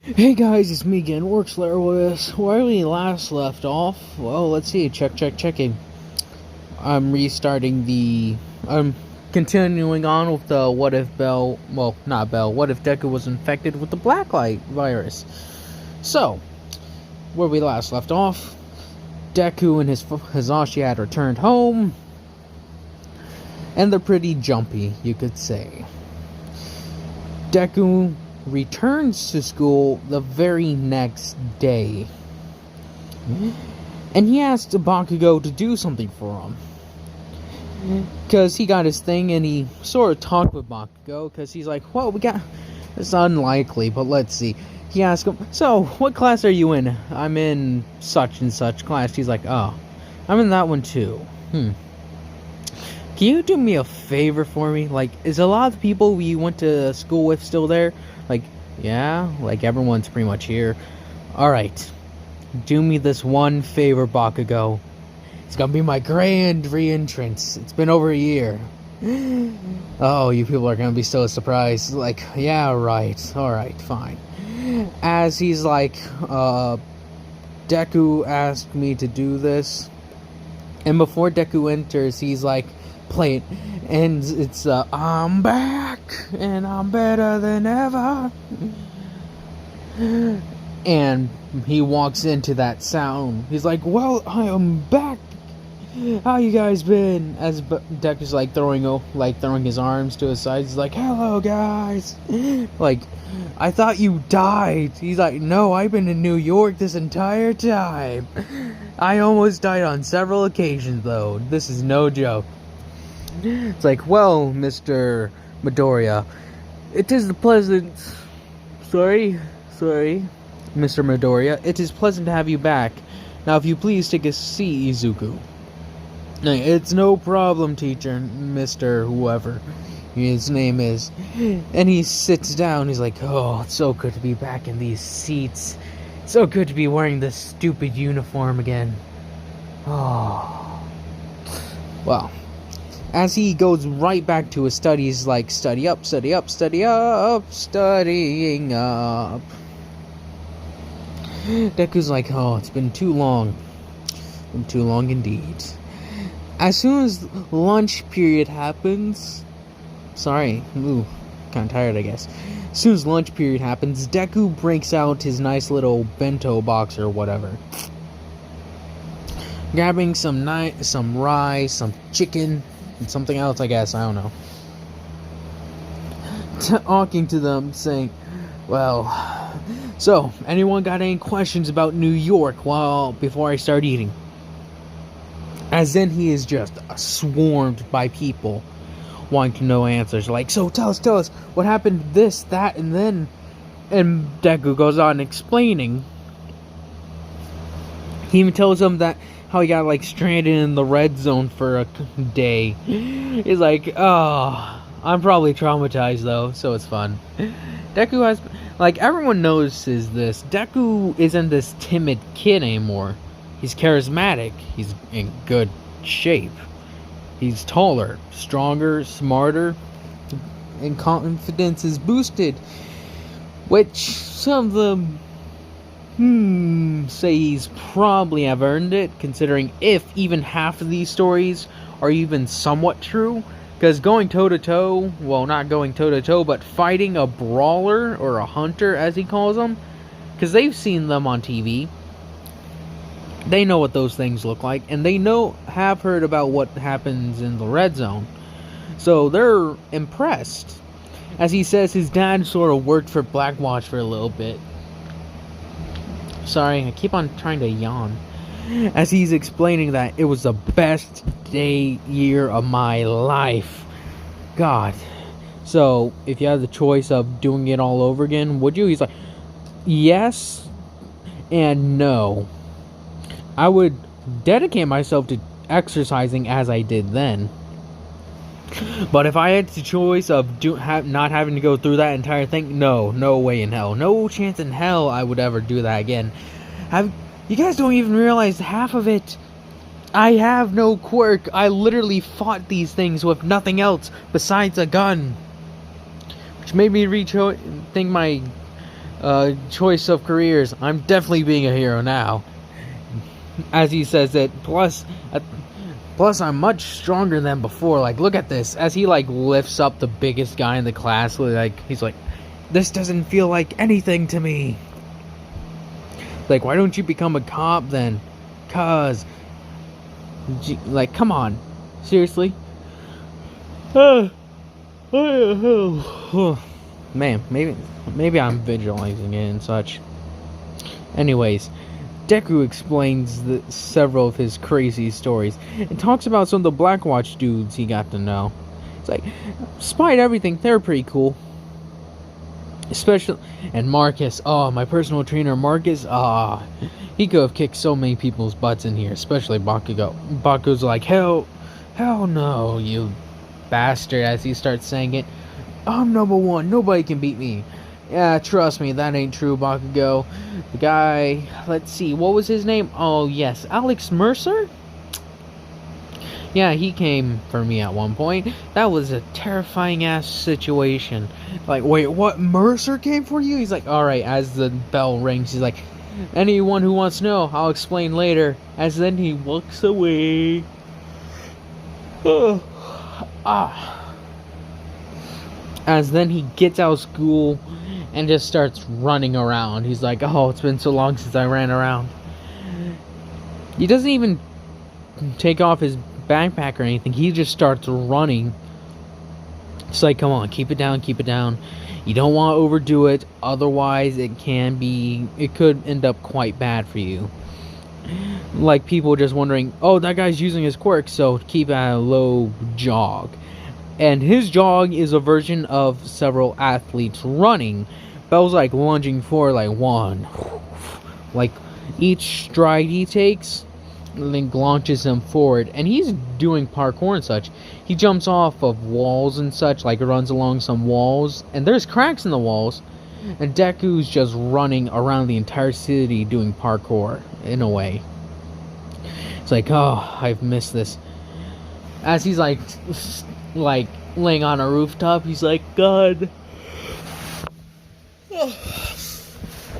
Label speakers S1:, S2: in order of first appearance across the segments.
S1: Hey guys, it's me again, Workslayer with us. Where we last left off, well, let's see, checking. I'm continuing on with the what if what if Deku was infected with the Blacklight virus. So, where we last left off, Deku and his Hizashi had returned home, and they're pretty jumpy, you could say. Deku returns to school the very next day, and he asked Bakugo to do something for him because he got his thing, and he sort of talked with Bakugo because he's like, well, it's unlikely, but let's see. He asked him, so what class are you in? I'm in such and such class. He's like, oh, I'm in that one too. Can you do me a favor for me? Like, is a lot of the people we went to school with still there? Like, yeah, like everyone's pretty much here. Alright, do me this one favor, Bakugo. It's gonna be my grand re-entrance. It's been over a year. Oh, you people are gonna be so surprised. Like, yeah, right. Alright, fine. As he's like, Deku asked me to do this. And before Deku enters, he's like, play it. And it's, I'm back, and I'm better than ever. And he walks into that sound. He's like, well, I am back. How you guys been? As Deku's like throwing his arms to his sides. He's like, hello, guys. Like, I thought you died. He's like, no, I've been in New York this entire time. I almost died on several occasions, though. This is no joke. It's like, well, Mr. Midoriya, it is pleasant. Sorry, Mr. Midoriya, it is pleasant to have you back. Now, if you please take a seat, Izuku. It's no problem, teacher, Mr. whoever his name is. And he sits down. He's like, oh, it's so good to be back in these seats. It's so good to be wearing this stupid uniform again. Oh, well. As he goes right back to his studies, like, studying up. Deku's like, oh, it's been too long. Been too long indeed. As soon as lunch period happens... Sorry, kind of tired, I guess. As soon as lunch period happens, Deku breaks out his nice little bento box or whatever. Grabbing some rice, some chicken... and something else, I guess, I don't know. Talking to them, saying, well, so, anyone got any questions about New York before I start eating? As then he is just swarmed by people wanting to know answers. Like, so tell us, what happened this, that, and then? And Deku goes on explaining. He even tells them that how he got, like, stranded in the red zone for a day. He's like, oh, I'm probably traumatized, though, so it's fun. Deku has, like, everyone notices this. Deku isn't this timid kid anymore. He's charismatic. He's in good shape. He's taller, stronger, smarter, and confidence is boosted. Which some of them... say he's probably have earned it, considering if even half of these stories are even somewhat true. Because going toe-to-toe, well, not going toe-to-toe, but fighting a brawler, or a hunter, as he calls them, because they've seen them on TV. They know what those things look like, and they have heard about what happens in the red zone. So they're impressed. As he says, his dad sort of worked for Blackwatch for a little bit. Sorry, I keep on trying to yawn. As he's explaining that it was the best year of my life. God. So, if you had the choice of doing it all over again, would you? He's like, yes and no. I would dedicate myself to exercising as I did then. But if I had the choice of not having to go through that entire thing, no way in hell. No chance in hell I would ever do that again. You guys don't even realize half of it. I have no quirk. I literally fought these things with nothing else besides a gun. Which made me rethink my choice of careers. I'm definitely being a hero now. As he says it, plus I'm much stronger than before. Like, look at this. As he like lifts up the biggest guy in the class, like he's like, this doesn't feel like anything to me. Like, why don't you become a cop then? Cause, like, come on, seriously. Man, maybe I'm visualizing it and such. Anyways, Deku explains several of his crazy stories and talks about some of the Blackwatch dudes he got to know. It's like, despite everything, they're pretty cool. Especially, and Marcus, my personal trainer Marcus, he could have kicked so many people's butts in here, especially Bakugo. Bakugo's like, hell no, you bastard, as he starts saying it. I'm number one, nobody can beat me. Yeah, trust me, that ain't true, Bakugo. The guy, let's see, what was his name? Oh, yes, Alex Mercer? Yeah, he came for me at one point. That was a terrifying-ass situation. Like, wait, what? Mercer came for you? He's like, alright, as the bell rings, he's like, anyone who wants to know, I'll explain later. As then he walks away. As then he gets out of school and just starts running around. He's like, oh, it's been so long since I ran around. He doesn't even take off his backpack or anything. He just starts running. It's like, come on, keep it down. You don't want to overdo it, otherwise it could end up quite bad for you. Like, people just wondering, oh, that guy's using his quirk, so keep at a low jog. And his jog is a version of several athletes running. Bell's like lunging forward, like one, like each stride he takes launches him forward, and he's doing parkour and such. He jumps off of walls and such, like runs along some walls, and there's cracks in the walls, and Deku's just running around the entire city doing parkour, in a way. It's like, oh, I've missed this. As he's like laying on a rooftop, he's like, God,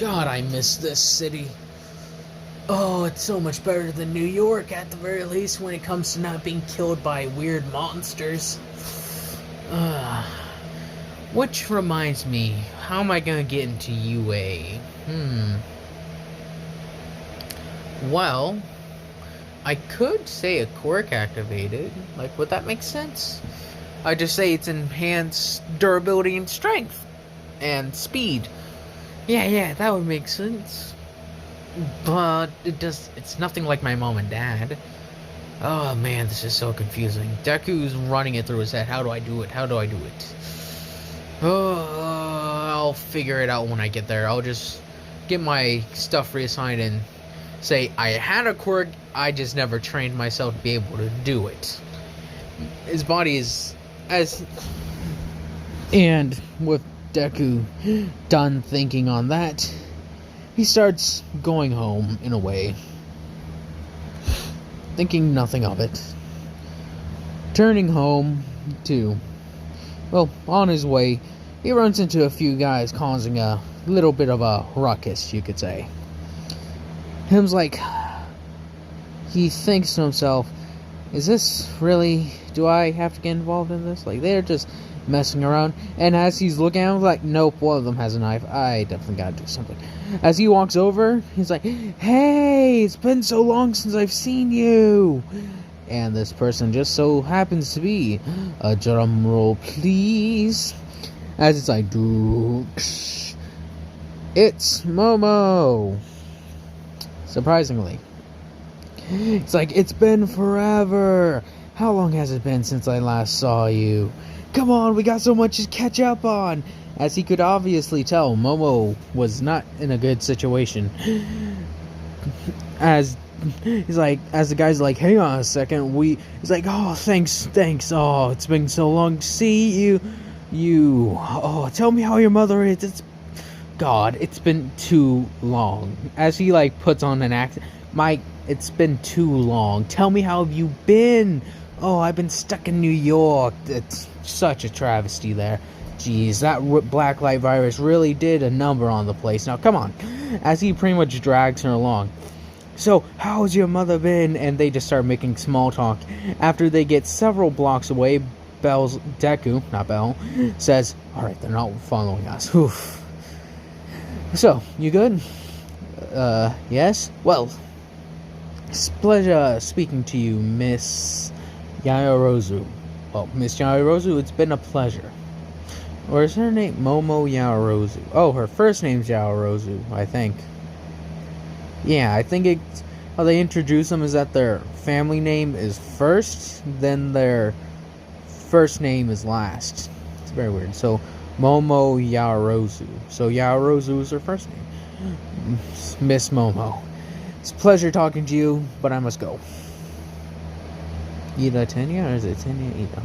S1: I miss this city. Oh, it's so much better than New York, at the very least, when it comes to not being killed by weird monsters. Which reminds me, how am I gonna get into UA? Well, I could say a quirk activated. Like, would that make sense? I just say it's enhanced durability and strength. And speed. Yeah, that would make sense. But it's nothing like my mom and dad. Oh man, this is so confusing. Deku's running it through his head. How do I do it? Oh, I'll figure it out when I get there. I'll just get my stuff reassigned and say, I had a quirk, I just never trained myself to be able to do it. His body is and with Deku done thinking on that, he starts going home, in a way, thinking nothing of it. Turning home on his way, he runs into a few guys causing a little bit of a ruckus, you could say. Him's like, he thinks to himself, is this really, do I have to get involved in this? Like, they're just messing around. And as he's looking at him, like, nope, one of them has a knife. I definitely gotta do something. As he walks over, he's like, hey, it's been so long since I've seen you. And this person just so happens to be a drum roll, please. As it's like, it's Momo. Surprisingly. It's like, it's been forever. How long has it been since I last saw you? Come on, we got so much to catch up on. As he could obviously tell, Momo was not in a good situation. As the guy's like, hang on a second, he's like, oh, thanks, oh, it's been so long to see you, oh, tell me how your mother is, it's been too long. As he, like, puts on an accent, Mike, it's been too long, tell me how have you been? Oh, I've been stuck in New York. It's such a travesty there. Jeez, that blacklight virus really did a number on the place. Now, come on. As he pretty much drags her along. So, how's your mother been? And they just start making small talk. After they get several blocks away, Deku, not Bell, says, alright, they're not following us. Oof. So, you good? Yes? Well, it's a pleasure speaking to you, Miss Yaoyorozu. Well, Miss Yaoyorozu, it's been a pleasure. Or is her name Momo Yaoyorozu? Oh, her first name's Yaoyorozu, I think. Yeah, I think it's how they introduce them is that their family name is first, then their first name is last. It's very weird. So, Momo Yaoyorozu. So, Yaoyorozu is her first name. Miss Momo. It's a pleasure talking to you, but I must go. Ida Tenya, or is it Tenya Ida?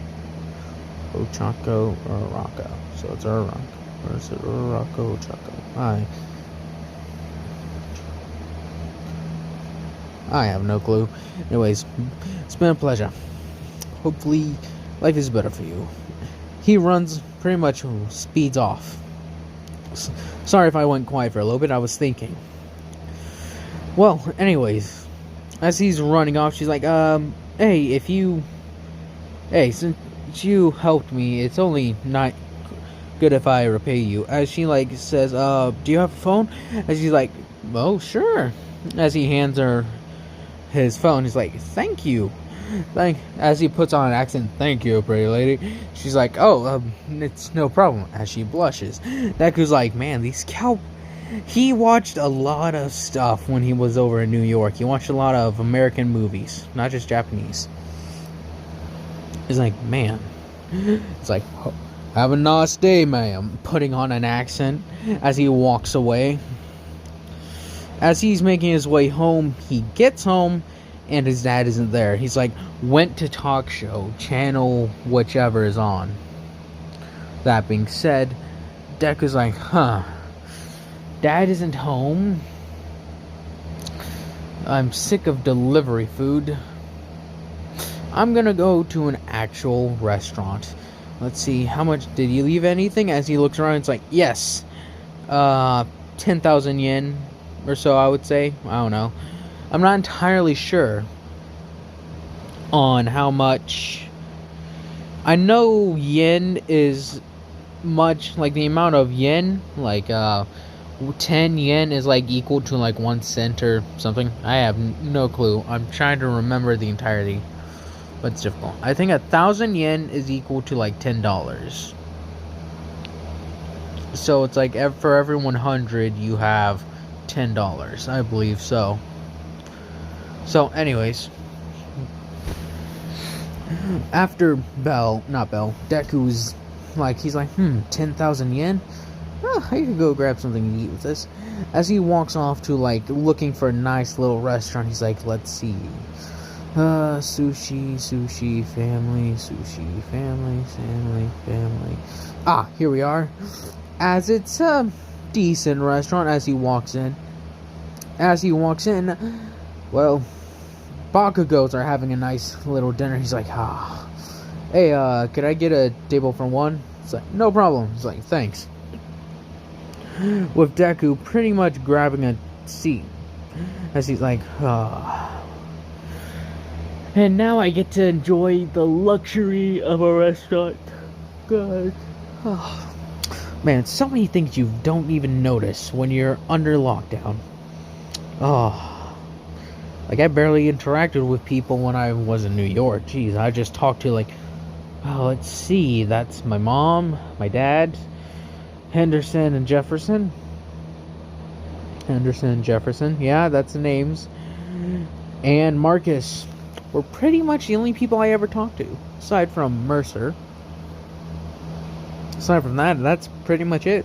S1: Ochako or Uraraka. So it's Uraraka. Or is it Uraraka Ochako? I have no clue. Anyways, it's been a pleasure. Hopefully, life is better for you. He runs, pretty much speeds off. Sorry if I went quiet for a little bit, I was thinking. Well, anyways, as he's running off, she's like, hey, since you helped me, it's only not good if I repay you. As she, like, says, do you have a phone? As he's like, oh, sure. As he hands her his phone, he's like, thank you. As he puts on an accent, thank you, pretty lady. She's like, oh, it's no problem. As she blushes. Deku's like, man, he watched a lot of stuff when he was over in New York. He watched a lot of American movies, not just Japanese. He's like, man. It's like, have a nice day, ma'am. Putting on an accent as he walks away. As he's making his way home, he gets home and his dad isn't there. He's like, went to talk show, channel whichever is on. That being said, Deku's like, Dad isn't home. I'm sick of delivery food. I'm gonna go to an actual restaurant. Let's see, how much did you leave anything? As he looks around, it's like, yes. 10,000 yen or so, I would say. I don't know. I'm not entirely sure on how much. I know yen is much, like the amount of yen, like 10 yen is like equal to like 1 cent or something. I have no clue. I'm trying to remember the entirety, but it's difficult. I think 1,000 yen is equal to like $10. So it's like for every 100 you have $10, I believe so. So anyways, after Deku's like, he's like, 10,000 yen? Oh, I could go grab something to eat with this. As he walks off to, like, looking for a nice little restaurant, he's like, let's see. Sushi, family. Ah, here we are. As it's a decent restaurant as he walks in. Well, Bakugos are having a nice little dinner. He's like, hey, could I get a table for one? It's like, no problem. He's like, thanks. With Deku pretty much grabbing a seat. As he's like, and now I get to enjoy the luxury of a restaurant. God. Man, so many things you don't even notice when you're under lockdown. Like, I barely interacted with people when I was in New York. Jeez, I just talked to, like, let's see, that's my mom, my dad, Henderson and Jefferson. Yeah, that's the names. And Marcus were pretty much the only people I ever talked to, aside from Mercer. Aside from that, that's pretty much it.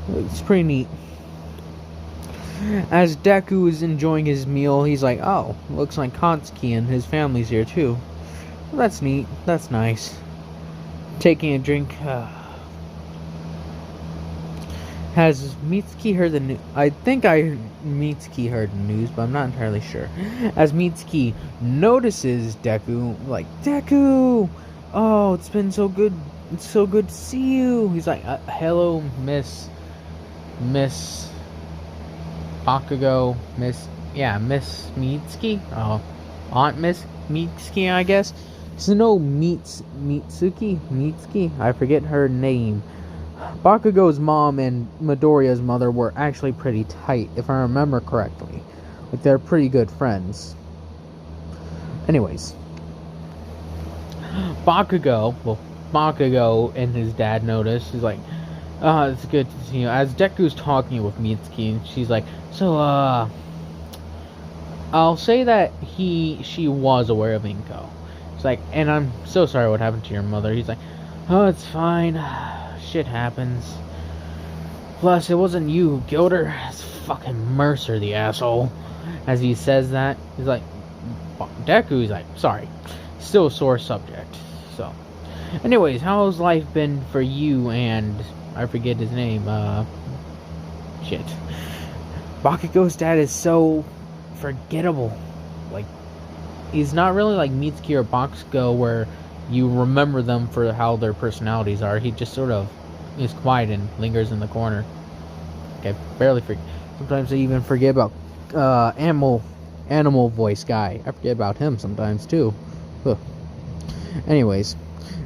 S1: It's pretty neat. As Deku is enjoying his meal, he's like, oh, looks like Katsuki and his family's here too. Well, that's neat. That's nice. Taking a drink. Has Mitsuki heard the news? I think Mitsuki heard the news, but I'm not entirely sure. As Mitsuki notices Deku, like, Deku! Oh, it's been so good It's so good to see you. He's like, hello, Miss Bakugo, Miss Mitsuki. Oh, Aunt Miss Mitsuki, I guess. So no, Mitsuki. I forget her name. Bakugo's mom and Midoriya's mother were actually pretty tight, if I remember correctly. Like, they're pretty good friends. Anyways, Bakugo and his dad notice. He's like, it's good to see you. As Deku's talking with Mitsuki, she's like, so, I'll say that she was aware of Inko. It's like, and I'm so sorry what happened to your mother. He's like, oh, it's fine. Shit happens. Plus, it wasn't you who killed her. It's fucking Mercer, the asshole. As he says that, he's like, Deku's like, sorry. Still a sore subject. So, anyways, how's life been for you and, I forget his name, shit. Bakugo's dad is so forgettable. Like, he's not really like Mitsuki or Bakugo where you remember them for how their personalities are. He just sort of is quiet and lingers in the corner. Okay, barely forget. Sometimes I even forget about animal voice guy. I forget about him sometimes too. Ugh. Anyways,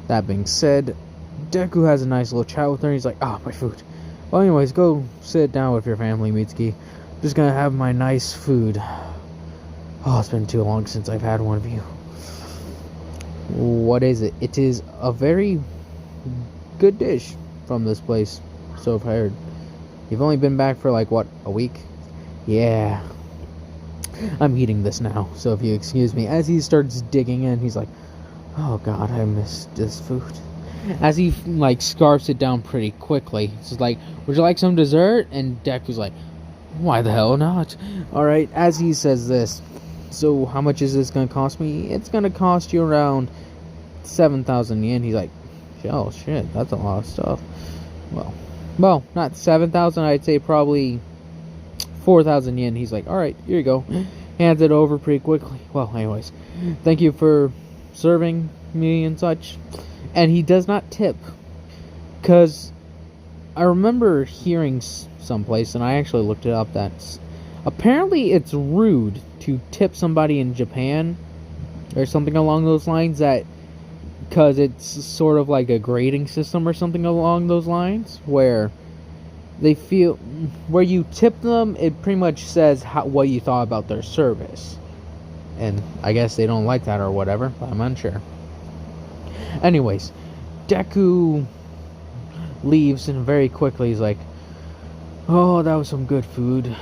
S1: that being said, Deku has a nice little chat with her. He's like, my food. Well, anyways, go sit down with your family, Mitsuki. I'm just gonna have my nice food. Oh, it's been too long since I've had one of you. What is it? It is a very good dish from this place, so I've heard. You've only been back for like, what, a week? Yeah. I'm eating this now, so if you excuse me. As he starts digging in, he's like, oh god, I miss this food. As he, like, scarfs it down pretty quickly. It's like, would you like some dessert? And Deku's like, why the hell not? Alright, as he says this, so how much is this gonna cost me? It's gonna cost you around 7,000 yen. He's like, oh shit, that's a lot of stuff. Well, not 7,000, I'd say probably 4,000 yen. He's like, alright, here you go. Hands it over pretty quickly. Well, anyways, thank you for serving me and such. And he does not tip. Because I remember hearing someplace, and I actually looked it up, that apparently it's rude to tip somebody in Japan or something along those lines, that because it's sort of like a grading system or something along those lines, where they feel, where you tip them, it pretty much says what you thought about their service. And I guess they don't like that or whatever, but I'm unsure. Anyways, Deku leaves, and very quickly he's like, oh, that was some good food.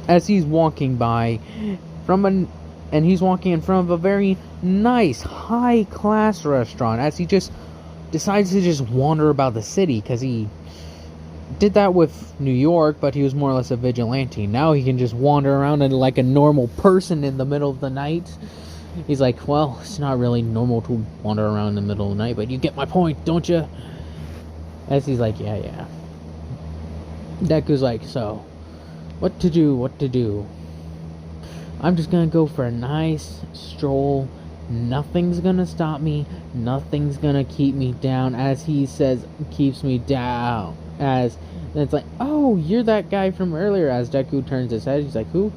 S1: As he's walking by and he's walking in front of a very nice, high-class restaurant, as he just decides to just wander about the city, because he did that with New York, but he was more or less a vigilante. Now he can just wander around like a normal person in the middle of the night. He's like, well, it's not really normal to wander around in the middle of the night, but you get my point, don't you? As he's like, yeah. Deku's like, so, what to do? I'm just gonna go for a nice stroll. Nothing's gonna stop me. Nothing's gonna keep me down. As he says, keeps me down. As it's like, oh, you're that guy from earlier. As Deku turns his head, he's like, who?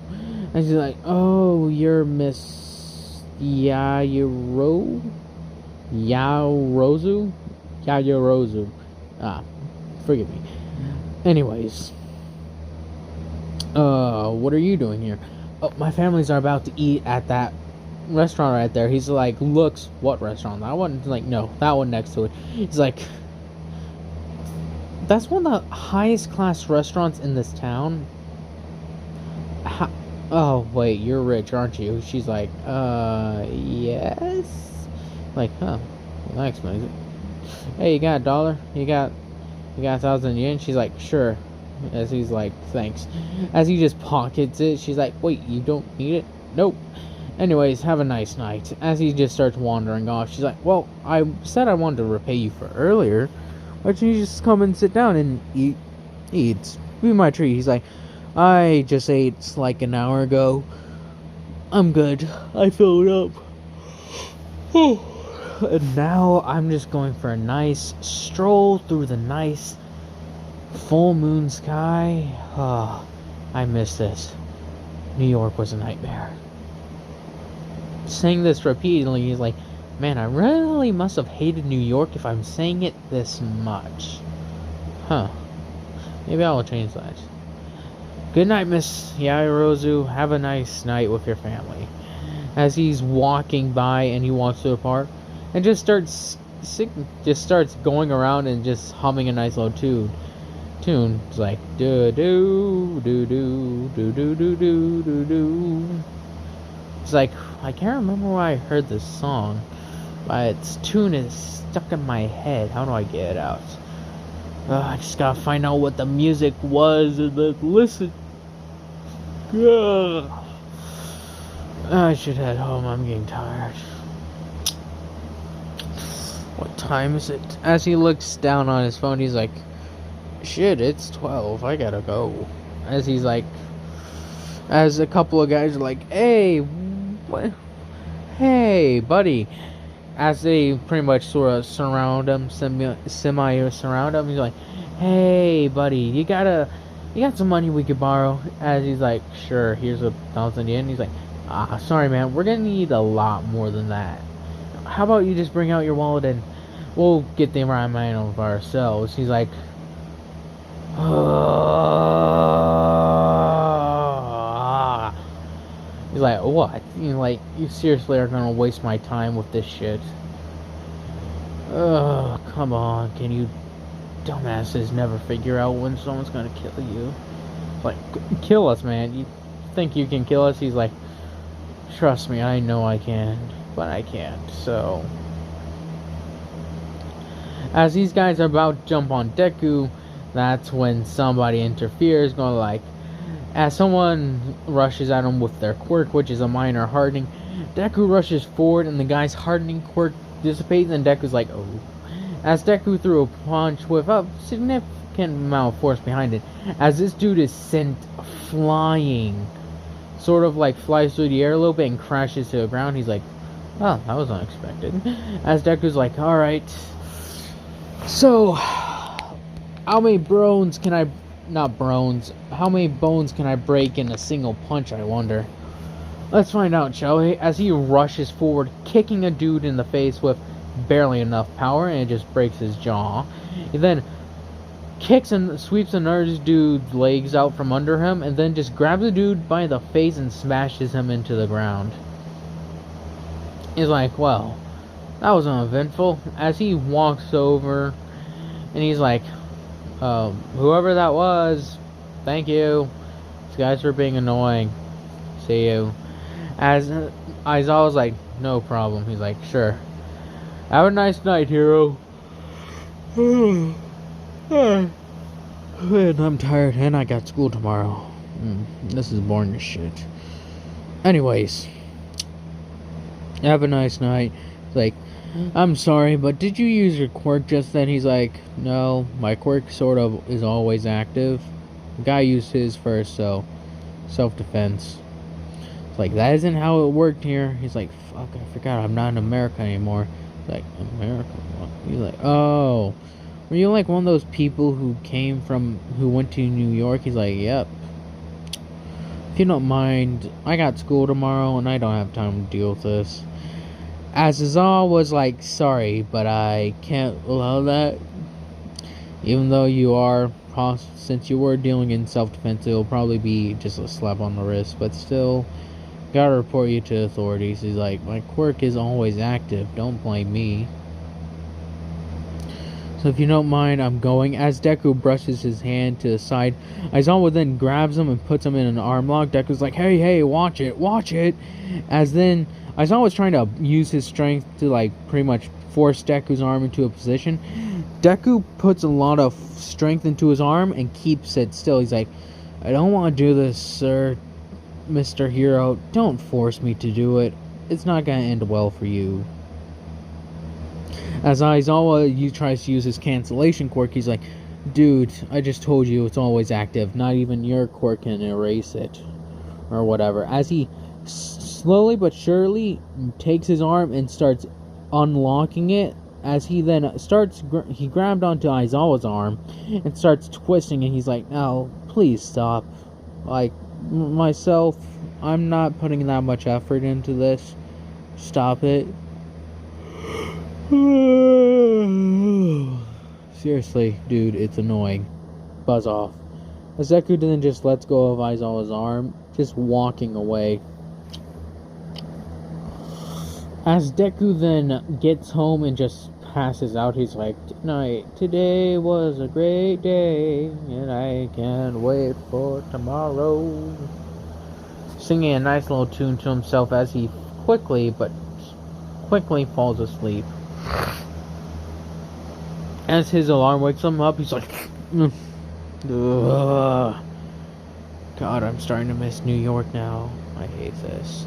S1: And she's like, oh, you're Miss Yaoyorozu. Forgive me. Anyways, what are you doing here? Oh, my families are about to eat at that restaurant right there. He's like, looks, what restaurant? That one? Like, no, that one next to it. He's like, that's one of the highest class restaurants in this town. Oh, wait, you're rich, aren't you? She's like, yes? Like, huh, well, that explains it. Hey, you got $1? You got 1,000 yen? She's like, sure. As he's like, thanks. As he just pockets it, she's like, wait, you don't need it? Nope. Anyways, have a nice night. As he just starts wandering off, she's like, well, I said I wanted to repay you for earlier. Why don't you just come and sit down and eat? Be my treat. He's like, I just ate like an hour ago. I'm good. I filled up. And now I'm just going for a nice stroll through the nice full moon sky. Oh, I miss this. New York was a nightmare. Saying this repeatedly, he's like, man, I really must have hated New York if I'm saying it this much. Huh. Maybe I will change that. Good night, Miss Yaoyorozu. Have a nice night with your family. As he's walking by and he walks to the park and just starts going around and just humming a nice little tune. It's like do do do do do do do do do do. It's like I can't remember where I heard this song, but its tune is stuck in my head. How do I get it out? I just gotta find out what the music was and then listen. Ugh. I should head home. I'm getting tired. What time is it? As he looks down on his phone, he's like, shit, it's 12. I gotta go. As he's like, as a couple of guys are like, hey, what? Hey, buddy. As they pretty much sort of surround him, semi-surround him, he's like, hey, buddy, you got some money we could borrow? As he's like, sure, here's 1,000 yen. He's like, sorry, man, we're gonna need a lot more than that. How about you just bring out your wallet and we'll get the environment of ourselves? He's like, he's like, what? You seriously are gonna waste my time with this shit? Come on, can you dumbasses never figure out when someone's gonna kill you? Like, kill us, man. You think you can kill us? He's like, trust me, I know I can, but I can't, so... As these guys are about to jump on Deku, that's when somebody interferes, going like... As someone rushes at him with their quirk, which is a minor hardening, Deku rushes forward and the guy's hardening quirk dissipates and Deku's like, oh. As Deku threw a punch with a significant amount of force behind it, as this dude is sent flying, sort of like flies through the air a little bit and crashes to the ground. He's like, oh, that was unexpected. As Deku's like, alright, so how many bones can I break in a single punch, I wonder? Let's find out, shall we? As he rushes forward, kicking a dude in the face with barely enough power, and it just breaks his jaw. He then kicks and sweeps another dude's legs out from under him, and then just grabs the dude by the face and smashes him into the ground. He's like, well, that was uneventful. As he walks over, and he's like, whoever that was, thank you. These guys are being annoying. See you. As Aizawa's like, no problem. He's like, sure. Have a nice night, hero. And I'm tired, and I got school tomorrow. This is boring as shit. Anyways, have a nice night. Like, I'm sorry, but did you use your quirk just then? He's like, no, my quirk sort of is always active. The guy used his first, so self-defense. It's like, that isn't how it worked here. He's like, fuck, I forgot, I'm not in America anymore. It's like, America? What? He's like, oh, were you like one of those people who went to New York? He's like, yep. If you don't mind, I got school tomorrow and I don't have time to deal with this. As Aizawa was like, sorry, but I can't allow that. Even though since you were dealing in self-defense, it'll probably be just a slap on the wrist, but still, gotta report you to authorities. He's like, my quirk is always active, don't blame me. So if you don't mind, I'm going. As Deku brushes his hand to the side, Aizawa then grabs him and puts him in an arm lock. Deku's like, hey, watch it. As then, Aizawa's trying to use his strength to like pretty much force Deku's arm into a position. Deku puts a lot of strength into his arm and keeps it still. He's like, I don't want to do this, sir. Mr. Hero, don't force me to do it. It's not gonna end well for you. As Aizawa tries to use his cancellation quirk, he's like, dude, I just told you it's always active. Not even your quirk can erase it. Or whatever. As he slowly but surely takes his arm and starts unlocking it. As he then he grabbed onto Aizawa's arm and starts twisting, and he's like, "No, please stop. Like, myself, I'm not putting that much effort into this. Stop it." Seriously, dude, it's annoying. Buzz off. As Deku then just lets go of Aizawa's arm, just walking away. As Deku then gets home and just passes out, he's like, "Tonight, today was a great day, and I can't wait for tomorrow." Singing a nice little tune to himself as he quickly falls asleep. As his alarm wakes him up, he's like, ugh. God, I'm starting to miss New York now. I hate this.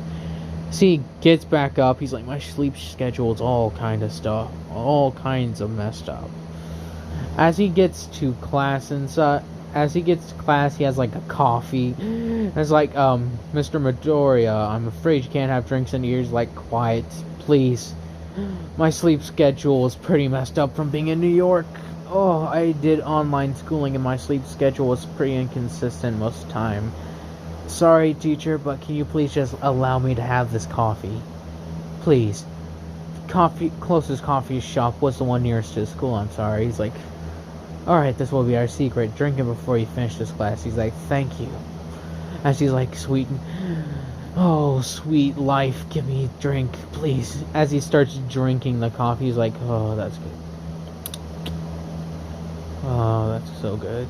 S1: See, he gets back up. He's like, my sleep schedule is all kinds of messed up. As he gets to class he has like a coffee. It's like, Mr. Midoriya, I'm afraid you can't have drinks in here. He's like, quiet, please. My sleep schedule is pretty messed up from being in New York. Oh, I did online schooling and my sleep schedule was pretty inconsistent most of the time. Sorry, teacher, but can you please just allow me to have this coffee? Please. Closest coffee shop was the one nearest to the school, I'm sorry. He's like, alright, this will be our secret. Drink it before you finish this class. He's like, thank you. As he's like, oh, sweet life, give me a drink, please. As he starts drinking the coffee, he's like, oh, that's good. Oh, that's so good.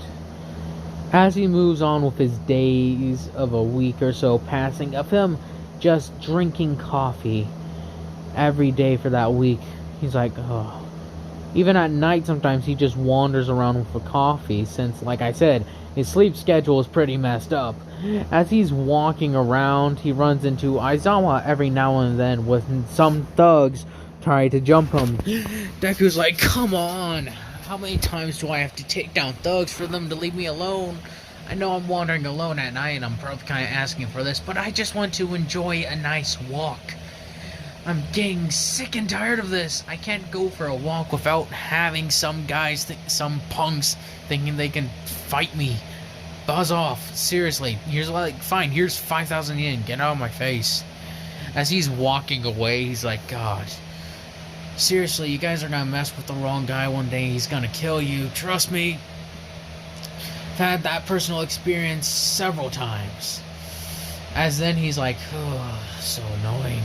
S1: As he moves on with his days of a week or so passing of him just drinking coffee every day for that week, he's like, oh. Even at night sometimes he just wanders around with a coffee since, like I said, his sleep schedule is pretty messed up. As he's walking around, he runs into Aizawa every now and then with some thugs trying to jump him. Deku's like, come on! How many times do I have to take down thugs for them to leave me alone? I know I'm wandering alone at night and I'm probably kind of asking for this, but I just want to enjoy a nice walk. I'm getting sick and tired of this. I can't go for a walk without having some some punks thinking they can fight me. Buzz off. Seriously. Here's like, fine, here's 5,000 yen. Get out of my face. As he's walking away, he's like, God. Seriously, you guys are gonna mess with the wrong guy one day. He's gonna kill you. Trust me. I've had that personal experience several times. As then he's like, oh, so annoying.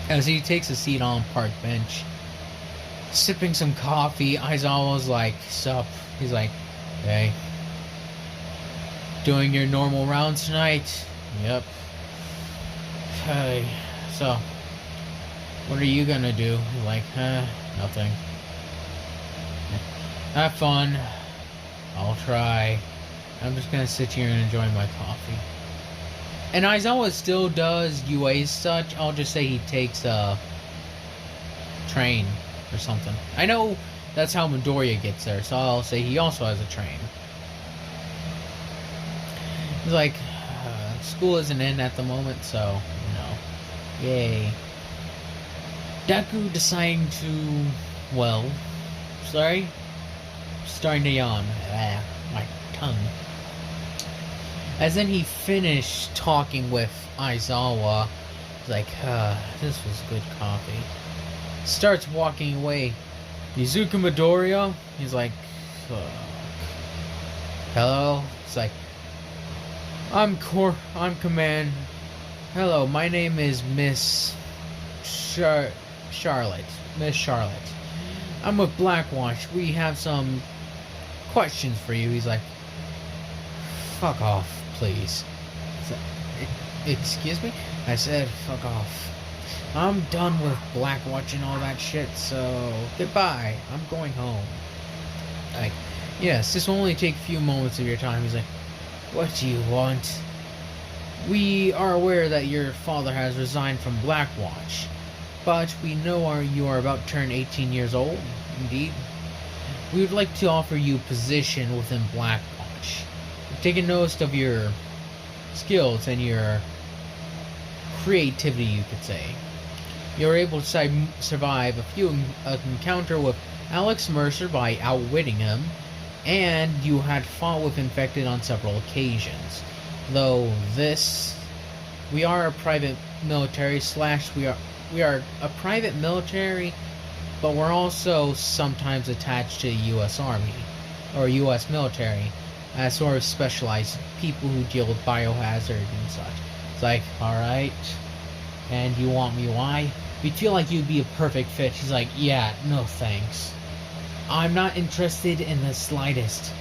S1: As he takes a seat on a park bench, sipping some coffee, Aizawa's like, sup? He's like, hey. Doing your normal rounds tonight? Yep. Hey, so, what are you gonna do? He's like, nothing. Have fun. I'll try. I'm just gonna sit here and enjoy my coffee. And Aizawa still does UA such. I'll just say he takes a train or something. I know that's how Midoriya gets there, so I'll say he also has a train. He's like, school isn't in at the moment, so, yay. Deku deciding to, starting to yawn. My tongue. As then he finished talking with Aizawa, he's like, this was good coffee. Starts walking away. Izuku Midoriya? He's like, fuck. Hello? It's like, I'm Command. Hello, my name is Miss Charlotte. Miss Charlotte. I'm with Blackwatch. We have some questions for you. He's like, fuck off, please. Excuse me? I said, fuck off. I'm done with Blackwatch and all that shit, so goodbye. I'm going home. Like, yes, this will only take a few moments of your time. He's like, what do you want? We are aware that your father has resigned from Blackwatch, but we know you are about to turn 18 years old. Indeed. We would like to offer you a position within Blackwatch. We've taken notice of your skills and your creativity, you could say. You're able to survive a few encounter with Alex Mercer by outwitting him, and you had fought with Infected on several occasions. Though we are a private military slash we are a private military, but we're also sometimes attached to the U.S. Army or U.S. military as sort of specialized people who deal with biohazard and such. It's like, alright, and you want me why? We feel like you'd be a perfect fit. She's like, yeah, no thanks. I'm not interested in the slightest.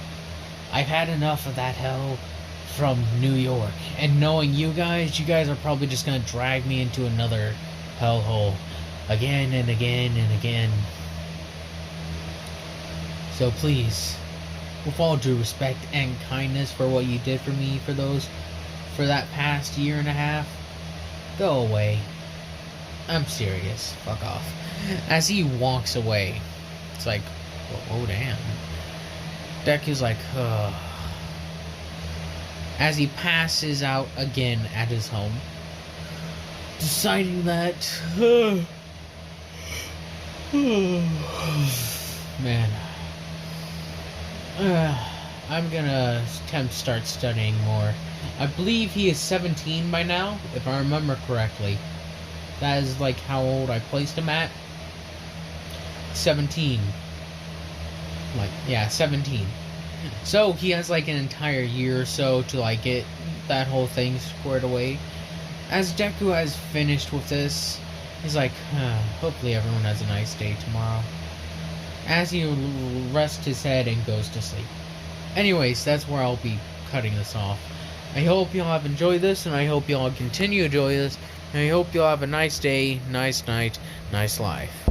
S1: I've had enough of that hell from New York. And knowing you guys are probably just gonna drag me into another hellhole. Again and again and again. So please, with all due respect and kindness for what you did for me for that past year and a half, go away. I'm serious. Fuck off. As he walks away, it's like, oh damn. Deku's like, ugh. As he passes out again at his home, deciding that, man, I'm gonna attempt to start studying more. I believe he is 17 by now, if I remember correctly. That is like how old I placed him at. 17. Like, yeah, 17. So he has like an entire year or so to like get that whole thing squared away. As Deku has finished with this, he's like, hopefully everyone has a nice day tomorrow. As he rests his head and goes to sleep. Anyways, that's where I'll be cutting this off. I hope y'all have enjoyed this, and I hope y'all continue to enjoy this, and I hope y'all have a nice day, nice night, nice life.